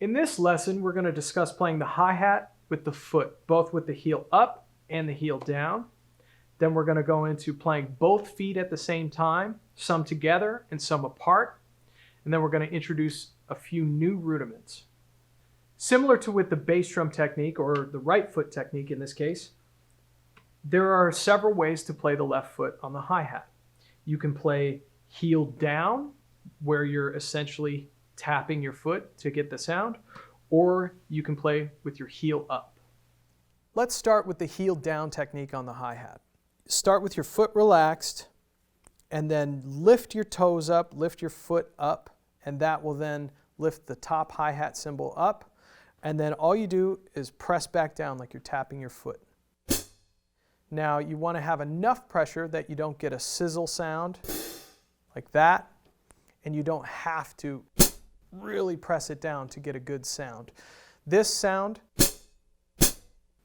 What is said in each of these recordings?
In this lesson, we're going to discuss playing the hi-hat with the foot, both with the heel up and the heel down. Then we're going to go into playing both feet at the same time, some together and some apart. And then we're going to introduce a few new rudiments. Similar to with the bass drum technique, or the right foot technique in this case, there are several ways to play the left foot on the hi-hat. You can play heel down, where you're essentially tapping your foot to get the sound, or you can play with your heel up. Let's start with the heel down technique on the hi-hat. Start with your foot relaxed, and then lift your toes up, lift your foot up, and that will then lift the top hi-hat cymbal up, and then all you do is press back down like you're tapping your foot. Now you want to have enough pressure that you don't get a sizzle sound like that, and you don't have to really press it down to get a good sound. This sound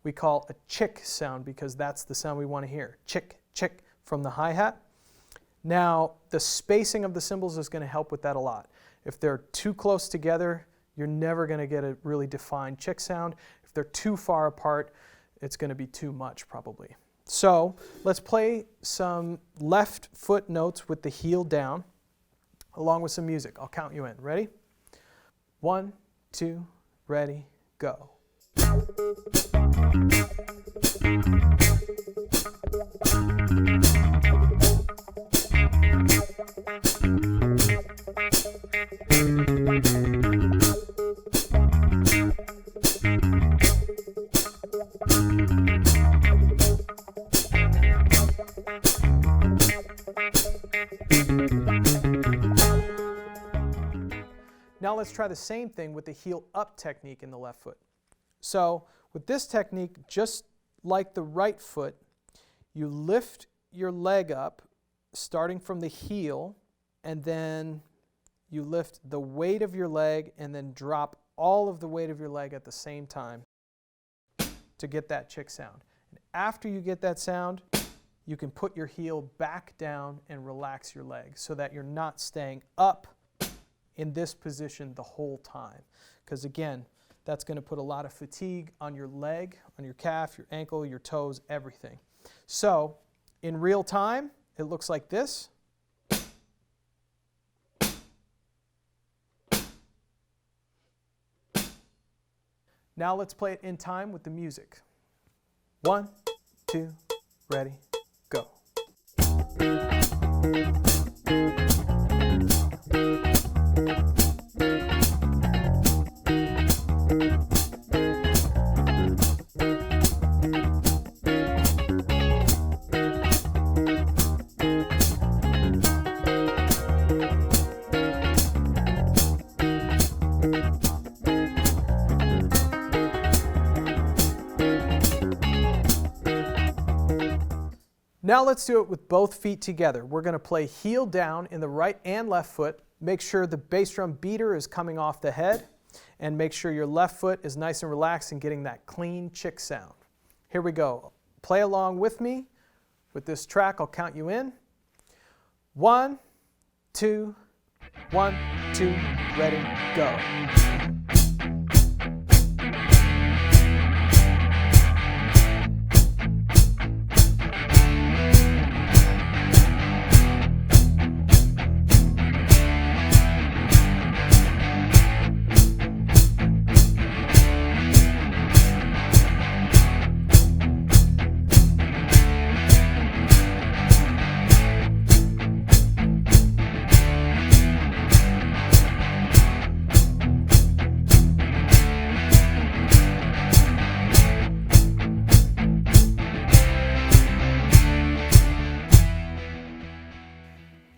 we call a chick sound because that's the sound we want to hear. Chick, chick from the hi-hat. Now the spacing of the cymbals is going to help with that a lot. If they're too close together, you're never going to get a really defined chick sound. If they're too far apart, it's going to be too much probably. So let's play some left foot notes with the heel down along with some music. I'll count you in. Ready? 1, 2, ready, go. Now let's try the same thing with the heel up technique in the left foot. So with this technique, just like the right foot, you lift your leg up starting from the heel, and then you lift the weight of your leg and then drop all of the weight of your leg at the same time to get that chick sound. And after you get that sound, you can put your heel back down and relax your leg so that you're not staying up in this position the whole time. Because again, that's going to put a lot of fatigue on your leg, on your calf, your ankle, your toes, everything. So in real time, it looks like this. Now let's play it in time with the music. 1, 2, ready, go. Now let's do it with both feet together. We're going to play heel down in the right and left foot. Make sure the bass drum beater is coming off the head, and make sure your left foot is nice and relaxed and getting that clean chick sound. Here we go. Play along with me with this track. I'll count you in. 1, 2, 1, 2, ready, go.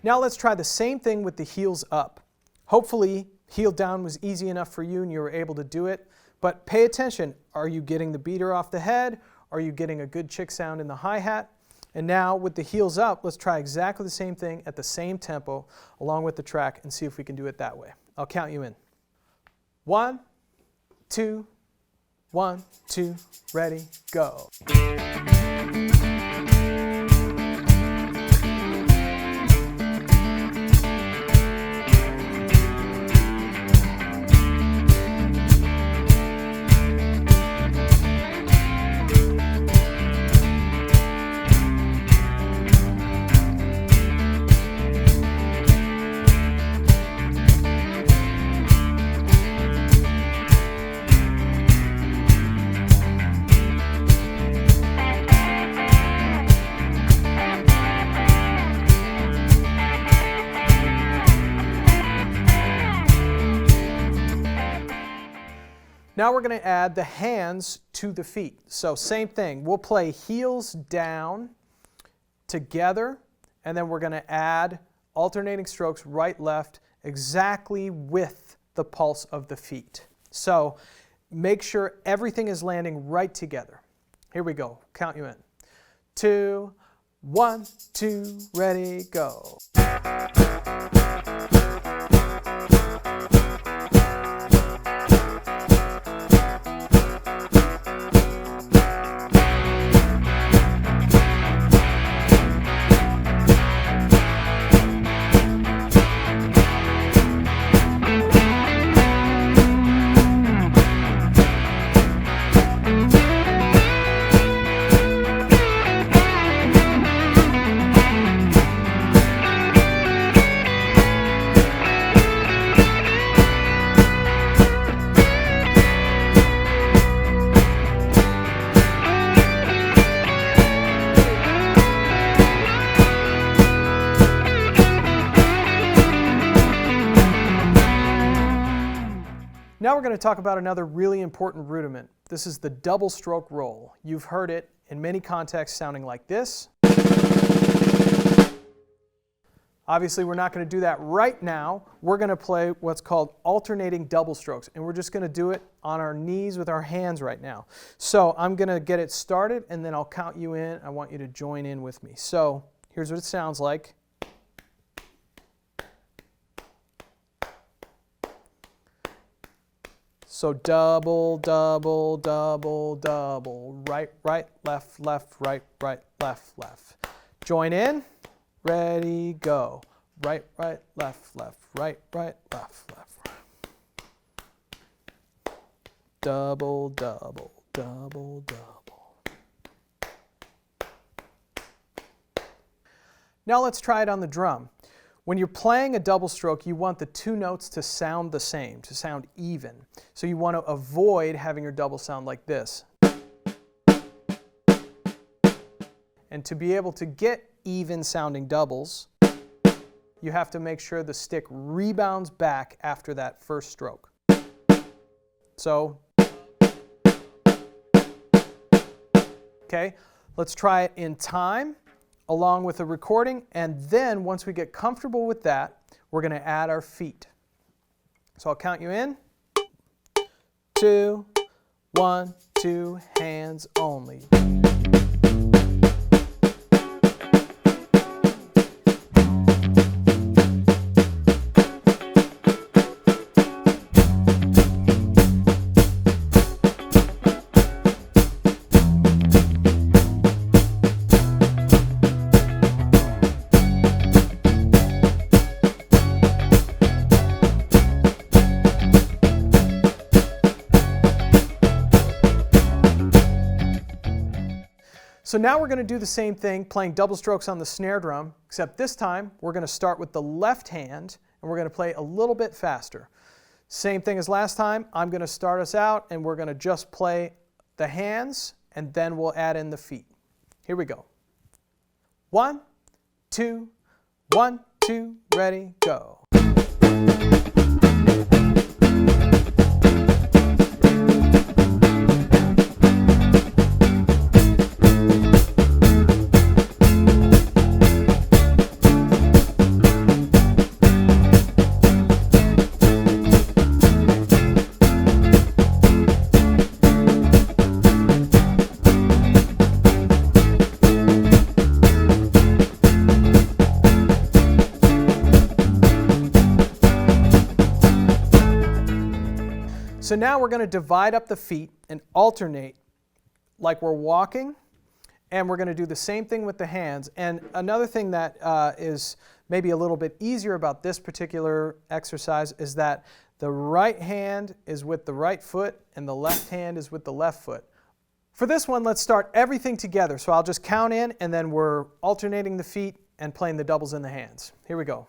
Now let's try the same thing with the heels up. Hopefully, heel down was easy enough for you and you were able to do it, but pay attention. Are you getting the beater off the head? Are you getting a good chick sound in the hi-hat? And now with the heels up, let's try exactly the same thing at the same tempo along with the track and see if we can do it that way. I'll count you in. 1, 2, 1, 2, ready, go. Now we're going to add the hands to the feet. So same thing, we'll play heels down together, and then we're going to add alternating strokes right, left, exactly with the pulse of the feet. So make sure everything is landing right together. Here we go, count you in. 2, 1, 2, ready, go. Now we're going to talk about another really important rudiment. This is the double stroke roll. You've heard it in many contexts sounding like this. Obviously, we're not going to do that right now. We're going to play what's called alternating double strokes, and we're just going to do it on our knees with our hands right now. So I'm going to get it started, and then I'll count you in. I want you to join in with me. So here's what it sounds like. So double, double, double, double, right, right, left, left, right, right, left, left. Join in, ready, go. Right, right, left, left, right, right, left, left. Double, double, double, double. Now let's try it on the drum. When you're playing a double stroke, you want the two notes to sound the same, to sound even. So you want to avoid having your double sound like this. And to be able to get even sounding doubles, you have to make sure the stick rebounds back after that first stroke. So, okay, let's try it in time, along with a recording, and then once we get comfortable with that, we're going to add our feet. So I'll count you in. 2, 1, 2, hands only. So now we're going to do the same thing, playing double strokes on the snare drum, except this time we're going to start with the left hand and we're going to play a little bit faster. Same thing as last time, I'm going to start us out and we're going to just play the hands and then we'll add in the feet. Here we go. 1, 2, 1, 2, ready, go. So now we're going to divide up the feet and alternate like we're walking, and we're going to do the same thing with the hands. And another thing that is maybe a little bit easier about this particular exercise is that the right hand is with the right foot and the left hand is with the left foot. For this one, let's start everything together. So I'll just count in and then we're alternating the feet and playing the doubles in the hands. Here we go.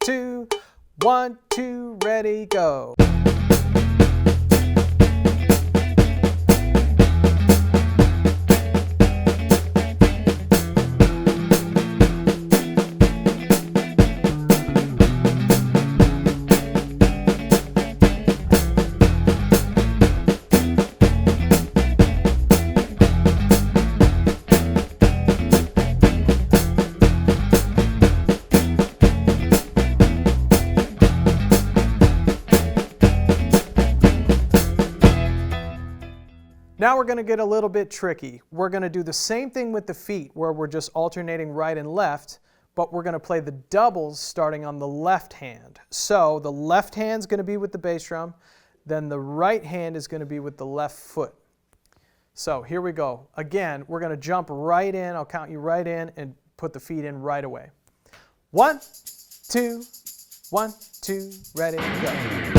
2, 1, 2, ready, go. Now we're going to get a little bit tricky. We're going to do the same thing with the feet where we're just alternating right and left, but we're going to play the doubles starting on the left hand. So the left hand's going to be with the bass drum, then the right hand is going to be with the left foot. So here we go. Again, we're going to jump right in. I'll count you right in and put the feet in right away. 1, 2, 1, 2, ready, go.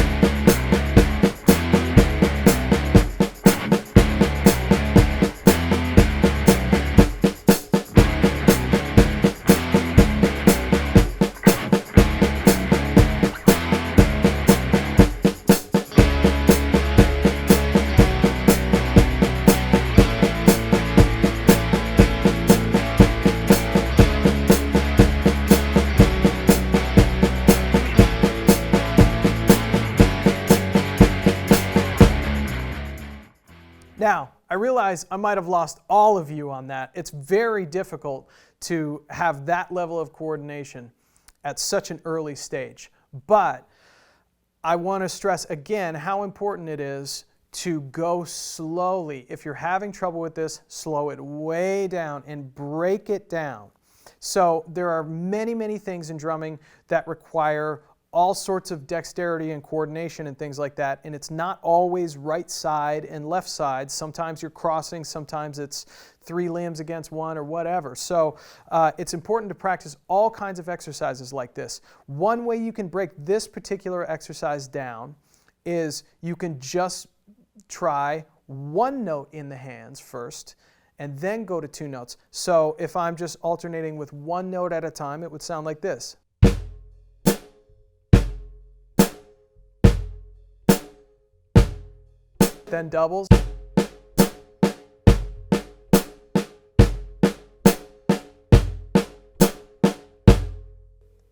Now, I realize I might have lost all of you on that. It's very difficult to have that level of coordination at such an early stage. But I want to stress again how important it is to go slowly. If you're having trouble with this, slow it way down and break it down. So there are many, many things in drumming that require all sorts of dexterity and coordination and things like that, and it's not always right side and left side. Sometimes you're crossing, sometimes it's 3 limbs against 1 or whatever. So it's important to practice all kinds of exercises like this. One way you can break this particular exercise down is you can just try 1 note in the hands first and then go to 2 notes. So if I'm just alternating with 1 note at a time, it would sound like this. Then doubles.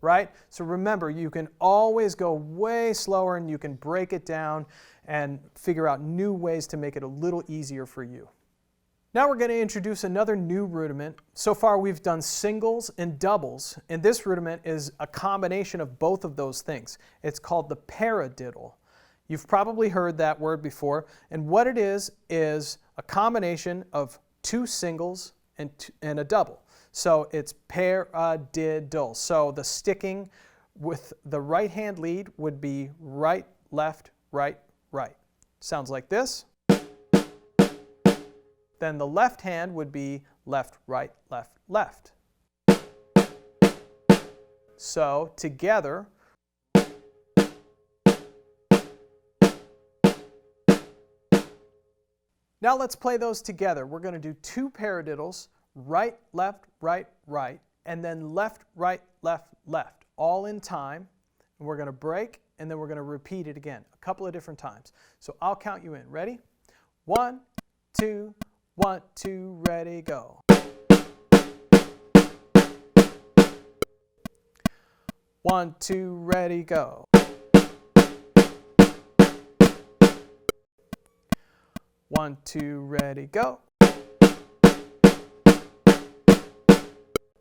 Right? So remember, you can always go way slower and you can break it down and figure out new ways to make it a little easier for you. Now we're going to introduce another new rudiment. So far we've done singles and doubles, and this rudiment is a combination of both of those things. It's called the paradiddle. You've probably heard that word before, and what it is a combination of 2 singles and a double. So it's paradiddle. So the sticking with the right hand lead would be right, left, right, right. Sounds like this. Then the left hand would be left, right, left, left. So together, now let's play those together. We're going to do 2 paradiddles, right, left, right, right, and then left, right, left, left, all in time. And we're going to break, and then we're going to repeat it again a couple of different times. So I'll count you in. Ready? 1, 2, 1, 2, ready, go. 1, 2, ready, go. 1, 2, ready, go.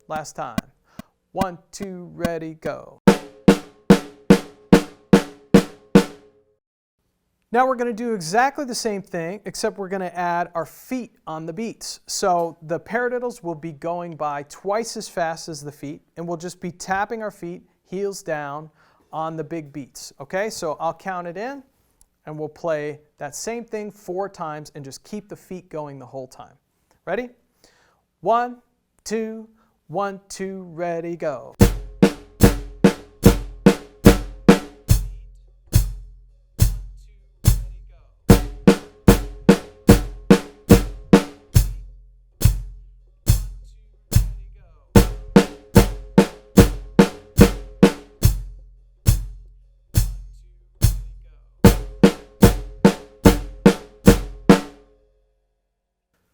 Last time. 1, 2, ready, go. Now we're going to do exactly the same thing, except we're going to add our feet on the beats. So the paradiddles will be going by twice as fast as the feet, and we'll just be tapping our feet, heels down, on the big beats. Okay, so I'll count it in, and we'll play that same thing 4 times and just keep the feet going the whole time. Ready? 1, 2, 1, 2, ready, go.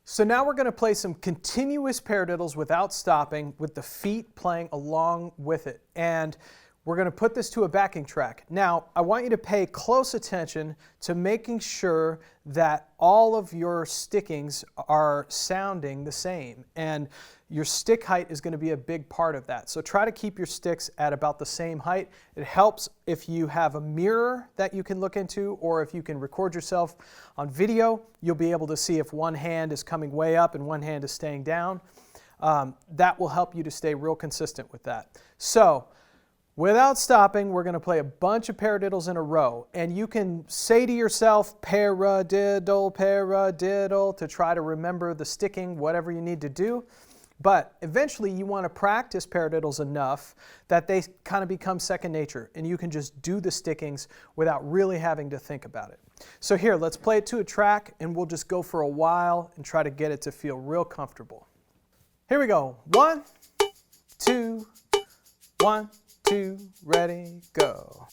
So now we're going to play some continuous paradiddles without stopping with the feet playing along with it. And we're going to put this to a backing track. Now, I want you to pay close attention to making sure that all of your stickings are sounding the same, and your stick height is going to be a big part of that. So try to keep your sticks at about the same height. It helps if you have a mirror that you can look into, or if you can record yourself on video, you'll be able to see if one hand is coming way up and one hand is staying down. That will help you to stay real consistent with that. So, without stopping, we're going to play a bunch of paradiddles in a row, and you can say to yourself, paradiddle, paradiddle, to try to remember the sticking, whatever you need to do. But eventually you want to practice paradiddles enough that they kind of become second nature, and you can just do the stickings without really having to think about it. So here, let's play it to a track, and we'll just go for a while and try to get it to feel real comfortable. Here we go. 1, 2, 1, 2, ready, go.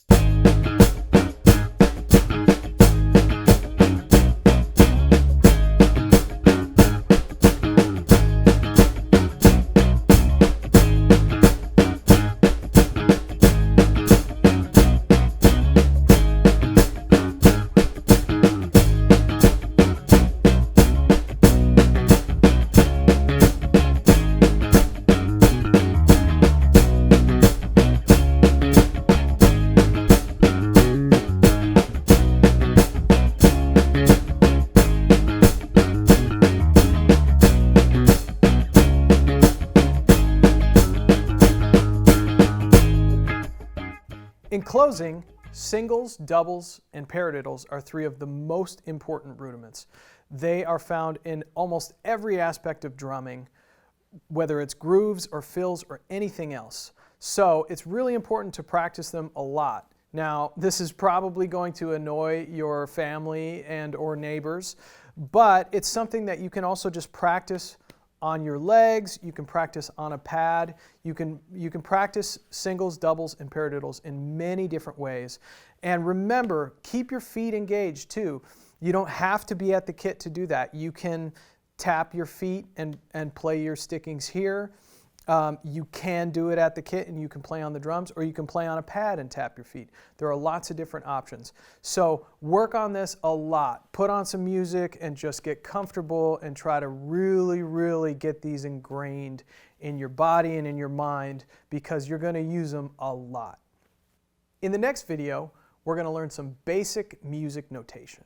In closing, singles, doubles, and paradiddles are three of the most important rudiments. They are found in almost every aspect of drumming, whether it's grooves or fills or anything else. So it's really important to practice them a lot. Now, this is probably going to annoy your family and or neighbors, but it's something that you can also just practice on your legs, you can practice on a pad, you can practice singles, doubles, and paradiddles in many different ways. And remember, keep your feet engaged too. You don't have to be at the kit to do that. You can tap your feet and play your stickings here. You can do it at the kit and you can play on the drums, or you can play on a pad and tap your feet. There are lots of different options. So work on this a lot. Put on some music and just get comfortable and try to really, really get these ingrained in your body and in your mind, because you're going to use them a lot. In the next video, we're going to learn some basic music notation.